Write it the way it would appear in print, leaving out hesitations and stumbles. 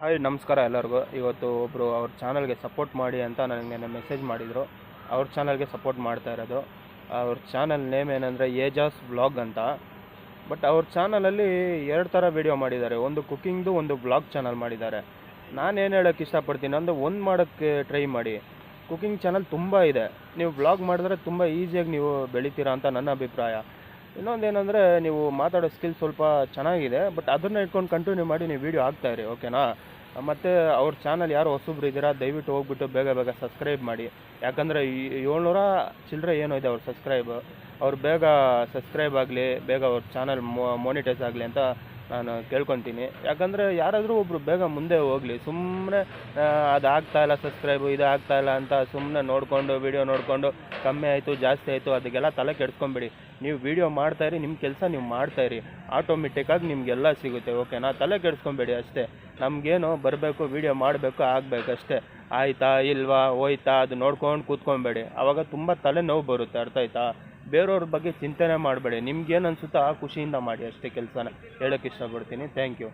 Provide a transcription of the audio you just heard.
Hi ನಮಸ್ಕಾರ ಎಲ್ಲರಿಗೂ. ಇವತ್ತು ಒಬ್ಬರು ಅವ್ರ ಚಾನಲ್ಗೆ ಸಪೋರ್ಟ್ ಮಾಡಿ ಅಂತ ನನಗೆ ಮೆಸೇಜ್ ಮಾಡಿದರು. ಅವ್ರ ಚಾನಲ್ಗೆ ಸಪೋರ್ಟ್ ಮಾಡ್ತಾ ಇರೋದು. ಅವ್ರ ಚಾನಲ್ ನೇಮ್ ಏನಂದರೆ ಏಜಾಸ್ ವ್ಲಾಗ್ ಅಂತ. ಬಟ್ ಅವ್ರ ಚಾನಲಲ್ಲಿ ಎರಡು ಥರ ವೀಡಿಯೋ ಮಾಡಿದ್ದಾರೆ. ಒಂದು ಕುಕ್ಕಿಂಗ್ದು, ಒಂದು ವ್ಲಾಗ್ ಚಾನಲ್ ಮಾಡಿದ್ದಾರೆ. ನಾನೇನು ಹೇಳೋಕ್ಕೆ ಇಷ್ಟಪಡ್ತೀನಿ ಅಂದರೆ, ಒಂದು ಮಾಡೋಕ್ಕೆ ಟ್ರೈ ಮಾಡಿ. ಕುಕ್ಕಿಂಗ್ ಚಾನಲ್ ತುಂಬ ಇದೆ, ನೀವು ವ್ಲಾಗ್ ಮಾಡಿದ್ರೆ ತುಂಬ ಈಸಿಯಾಗಿ ನೀವು ಬೆಳಿತೀರಾ ಅಂತ ನನ್ನ ಅಭಿಪ್ರಾಯ. ಇನ್ನೊಂದೇನೆಂದರೆ, ನೀವು ಮಾತಾಡೋ ಸ್ಕಿಲ್ ಸ್ವಲ್ಪ ಚೆನ್ನಾಗಿದೆ, ಬಟ್ ಅದನ್ನು ಇಟ್ಕೊಂಡು ಕಂಟಿನ್ಯೂ ಮಾಡಿ ನೀವು ವೀಡಿಯೋ ಹಾಕ್ತಾಯಿರಿ, ಓಕೆನಾ? ಮತ್ತು ಅವ್ರ ಚಾನಲ್ ಯಾರು ಹೊಸಬ್ರು ಇದ್ದೀರಾ, ದಯವಿಟ್ಟು ಹೋಗ್ಬಿಟ್ಟು ಬೇಗ ಸಬ್ಸ್ಕ್ರೈಬ್ ಮಾಡಿ. ಯಾಕಂದರೆ 700 ಚಿಲ್ಲರೆ ಏನೋ ಇದೆ ಅವ್ರ ಸಬ್ಸ್ಕ್ರೈಬ್. ಅವ್ರು ಬೇಗ ಸಬ್ಸ್ಕ್ರೈಬ್ ಆಗಲಿ, ಬೇಗ ಅವ್ರ ಚಾನಲ್ ಮೋನಿಟೈಸ್ ಆಗಲಿ ಅಂತ ನಾನು ಕೇಳ್ಕೊತೀನಿ. ಯಾಕಂದರೆ ಯಾರಾದರೂ ಒಬ್ಬರು ಬೇಗ ಮುಂದೆ ಹೋಗಲಿ. ಸುಮ್ಮನೆ ಅದು ಆಗ್ತಾಯಿಲ್ಲ ಸಬ್ಸ್ಕ್ರೈಬು, ಇದು ಆಗ್ತಾಯಿಲ್ಲ ಅಂತ ಸುಮ್ಮನೆ ನೋಡಿಕೊಂಡು ವೀಡಿಯೋ ನೋಡಿಕೊಂಡು ಕಮ್ಮಿ ಆಯಿತು ಜಾಸ್ತಿ ಆಯಿತು ಅದಕ್ಕೆಲ್ಲ ತಲೆ ಕೆಡಿಸ್ಕೊಂಬೇಡಿ. ನೀವು ವೀಡಿಯೋ ಮಾಡ್ತಾಯಿರಿ, ನಿಮ್ಮ ಕೆಲಸ ನೀವು ಮಾಡ್ತಾಯಿರಿ, ಆಟೋಮೆಟಿಕ್ಕಾಗಿ ನಿಮಗೆಲ್ಲ ಸಿಗುತ್ತೆ, ಓಕೆನಾ? ತಲೆ ಕೆಡಿಸ್ಕೊಬೇಡಿ ಅಷ್ಟೇ. ನಮಗೇನು ಬರಬೇಕು, ವೀಡಿಯೋ ಮಾಡಬೇಕು, ಆಗಬೇಕಷ್ಟೇ. ಆಯಿತಾ ಇಲ್ವಾ ಹೋಯ್ತಾ ಅದು ನೋಡ್ಕೊಂಡು ಕೂತ್ಕೊಬೇಡಿ, ಆವಾಗ ತುಂಬ ತಲೆನೋವು ಬರುತ್ತೆ, ಅರ್ಥ ಆಯ್ತಾ? ಬೇರೆಯವ್ರ ಬಗ್ಗೆ ಚಿಂತನೆ ಮಾಡಬೇಡಿ. ನಿಮ್ಗೇನು ಅನಿಸುತ್ತೋ ಆ ಖುಷಿಯಿಂದ ಮಾಡಿ ಅಷ್ಟೇ ಕೆಲಸನ ಹೇಳೋಕ್ಕೆ ಇಷ್ಟಪಡ್ತೀನಿ. Thank you.